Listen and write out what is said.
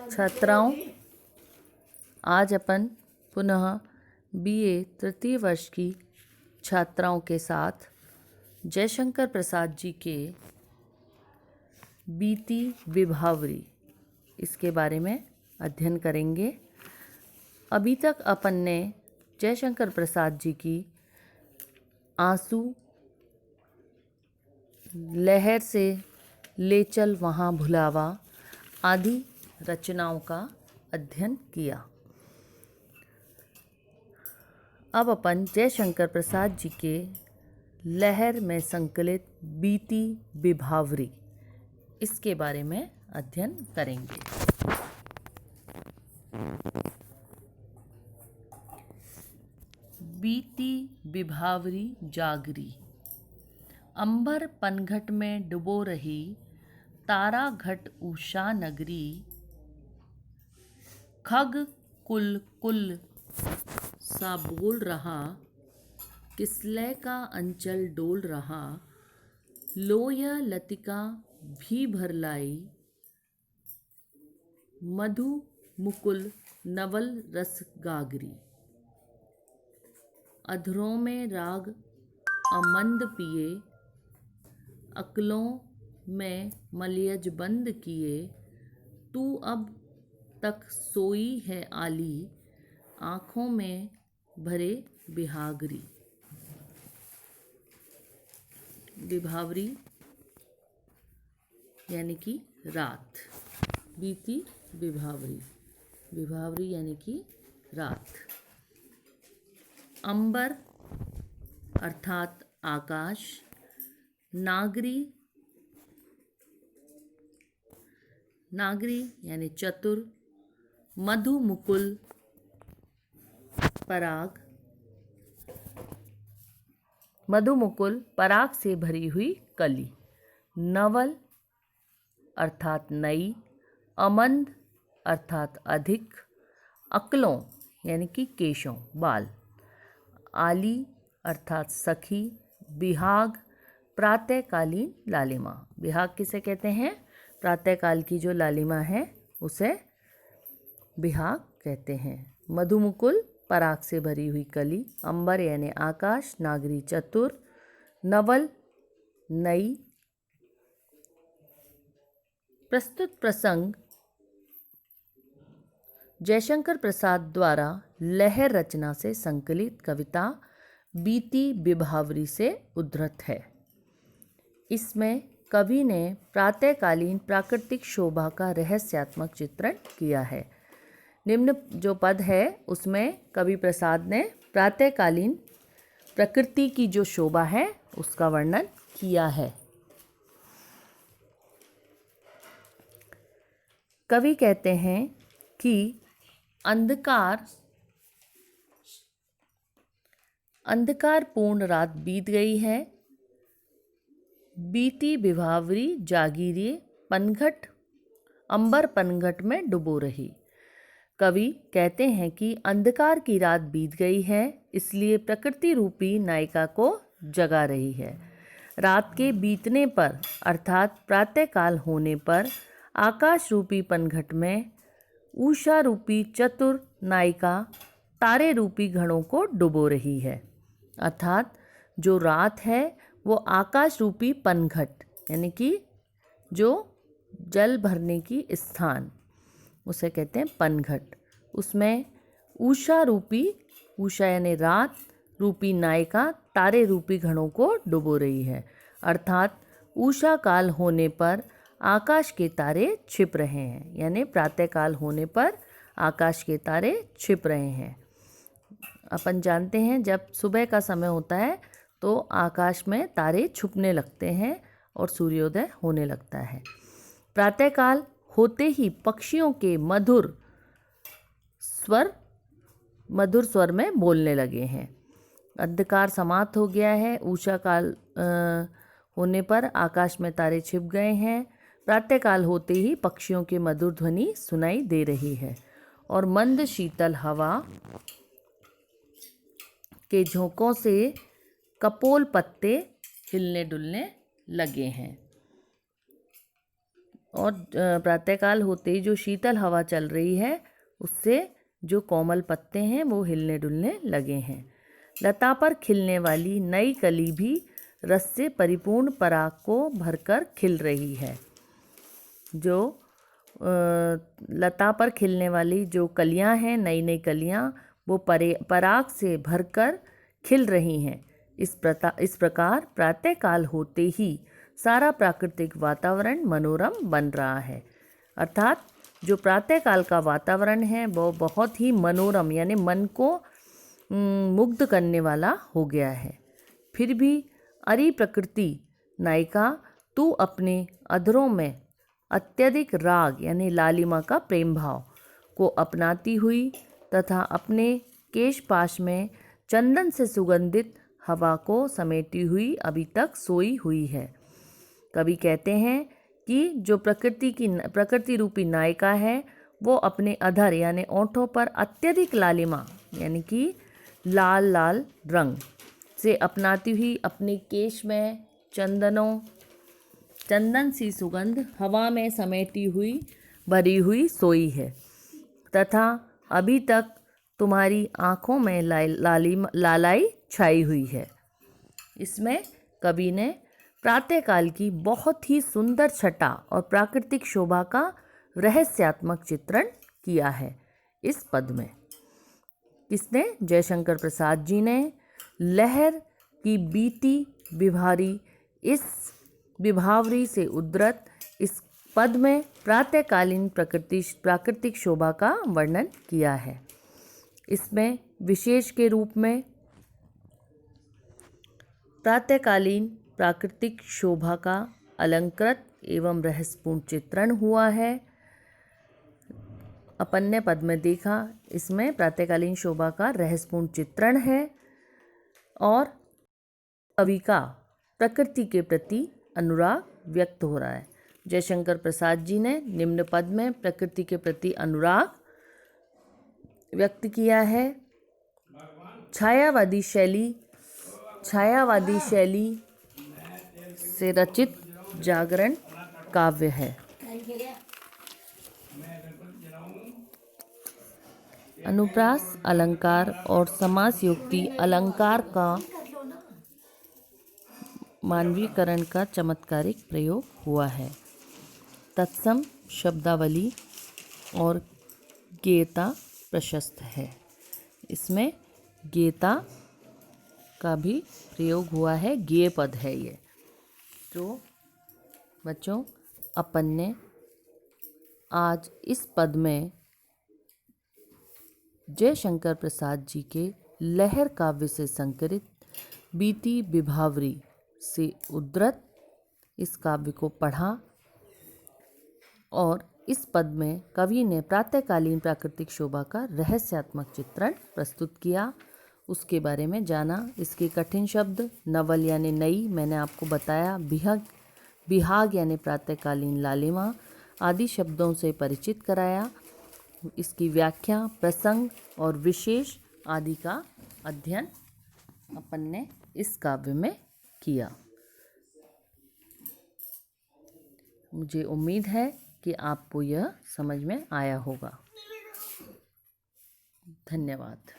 छात्राओं, आज अपन पुनः बीए तृतीय वर्ष की छात्राओं के साथ जयशंकर प्रसाद जी के बीती विभावरी इसके बारे में अध्ययन करेंगे। अभी तक अपन ने जयशंकर प्रसाद जी की आंसू, लहर से ले चल वहाँ भुलावा आदि रचनाओं का अध्ययन किया। अब अपन जयशंकर प्रसाद जी के लहर में संकलित बीती विभावरी इसके बारे में अध्ययन करेंगे। बीती विभावरी जागरी, अंबर पनघट में डुबो रही, तारा घट उषा नगरी, खग कुल कुल सा बोल रहा, किसलय का अंचल डोल रहा, लोय लतिका भी भर लाई, मधु मुकुल नवल रस गागरी, अधरों में राग अमंद पिए, अकलों में मलयज बंद किए, तू अब तक सोई है आली, आँखों में भरे बिहागरी। विभावरी यानी कि रात, बीती विभावरी, विभावरी यानी कि रात। अंबर अर्थात आकाश, नागरी, नागरी यानी चतुर, मधु मुकुल पराग, मधु मुकुल पराग से भरी हुई कली, नवल अर्थात नई, अमंद अर्थात अधिक, अकलों यानी कि केशों बाल, आली अर्थात सखी, बिहाग प्रातःकालीन लालिमा। बिहाग किसे कहते हैं? प्रातःकाल की जो लालिमा है उसे बिहाग कहते हैं। मधुमुकुल पराग से भरी हुई कली, अंबर यानी आकाश, नागरी चतुर, नवल नई। प्रस्तुत प्रसंग जयशंकर प्रसाद द्वारा लहर रचना से संकलित कविता बीती विभावरी से उद्धृत है। इसमें कवि ने प्रातःकालीन प्राकृतिक शोभा का रहस्यात्मक चित्रण किया है। निम्न जो पद है उसमें कवि प्रसाद ने प्रातःकालीन प्रकृति की जो शोभा है उसका वर्णन किया है। कवि कहते हैं कि अंधकारपूर्ण रात बीत गई है, बीती विभावरी जागीरी, पनघट अंबर पनघट में डुबो रही। कवि कहते हैं कि अंधकार की रात बीत गई है, इसलिए प्रकृति रूपी नायिका को जगा रही है। रात के बीतने पर अर्थात प्रातःकाल होने पर आकाश रूपी पनघट में उषा रूपी चतुर नायिका तारे रूपी घड़ों को डुबो रही है। अर्थात जो रात है वो आकाश रूपी पनघट यानी कि जो जल भरने की स्थान उसे कहते हैं पनघट, उसमें उषा रूपी, उषा यानी रात रूपी नायिका तारे रूपी घड़ों को डुबो रही है। अर्थात उषा काल होने पर आकाश के तारे छिप रहे हैं, यानी प्रातःकाल होने पर आकाश के तारे छिप रहे हैं। अपन जानते हैं जब सुबह का समय होता है तो आकाश में तारे छुपने लगते हैं और सूर्योदय होने लगता है। प्रातःकाल होते ही पक्षियों के मधुर स्वर में बोलने लगे हैं। अंधकार समाप्त हो गया है, उषा काल होने पर आकाश में तारे छिप गए हैं। प्रातःकाल होते ही पक्षियों की मधुर ध्वनि सुनाई दे रही है और मंद शीतल हवा के झोंकों से कपोल पत्ते हिलने डुलने लगे हैं। और प्रातःकाल होते ही जो शीतल हवा चल रही है उससे जो कोमल पत्ते हैं वो हिलने डुलने लगे हैं। लता पर खिलने वाली नई कली भी रस से परिपूर्ण पराग को भरकर खिल रही है। जो लता पर खिलने वाली जो कलियां हैं, नई नई कलियां, वो पराग से भरकर खिल रही हैं। इस प्रकार प्रातःकाल होते ही सारा प्राकृतिक वातावरण मनोरम बन रहा है। अर्थात जो प्रातःकाल का वातावरण है वो बहुत ही मनोरम यानी मन को मुग्ध करने वाला हो गया है। फिर भी अरे प्रकृति नायिका, तू अपने अधरों में अत्यधिक राग यानी लालिमा का प्रेम भाव को अपनाती हुई तथा अपने केश पाश में चंदन से सुगंधित हवा को समेटी हुई अभी तक सोई हुई है। कवि कहते हैं कि जो प्रकृति रूपी नायिका है वो अपने अधर यानी ओंठों पर अत्यधिक लालिमा यानी कि लाल लाल रंग से अपनाती हुई अपने केश में चंदन सी सुगंध हवा में समेटी हुई भरी हुई सोई है तथा अभी तक तुम्हारी आँखों में लालाई छाई हुई है। इसमें कवि ने प्रातःकाल की बहुत ही सुंदर छटा और प्राकृतिक शोभा का रहस्यात्मक चित्रण किया है इस पद में। किसने? जयशंकर प्रसाद जी ने। लहर की बीती विभावरी से उद्धृत इस पद में प्रातःकालीन प्राकृतिक शोभा का वर्णन किया है। इसमें विशेष के रूप में प्रातःकालीन प्राकृतिक शोभा का अलंकृत एवं रहस्यपूर्ण चित्रण हुआ है। अपन ने पद में देखा, इसमें प्रातःकालीन शोभा का रहस्यपूर्ण चित्रण है और कवि का प्रकृति के प्रति अनुराग व्यक्त हो रहा है। जयशंकर प्रसाद जी ने निम्न पद में प्रकृति के प्रति अनुराग व्यक्त किया है। छायावादी शैली से रचित जागरण काव्य है। अनुप्रास अलंकार और समासयुक्ति अलंकार का मानवीकरण का चमत्कारिक प्रयोग हुआ है। तत्सम शब्दावली और गेयता प्रशस्त है। इसमें गेयता का भी प्रयोग हुआ है, गेय पद है ये। तो बच्चों, अपन ने आज इस पद में जयशंकर प्रसाद जी के लहर काव्य से संकलित बीती विभावरी से उद्धृत इस काव्य को पढ़ा और इस पद में कवि ने प्रातःकालीन प्राकृतिक शोभा का रहस्यात्मक चित्रण प्रस्तुत किया, उसके बारे में जाना। इसके कठिन शब्द नवल यानी नई मैंने आपको बताया, बिहाग यानी प्रातःकालीन लालिमा आदि शब्दों से परिचित कराया। इसकी व्याख्या, प्रसंग और विशेष आदि का अध्ययन अपन ने इस काव्य में किया। मुझे उम्मीद है कि आपको यह समझ में आया होगा। धन्यवाद।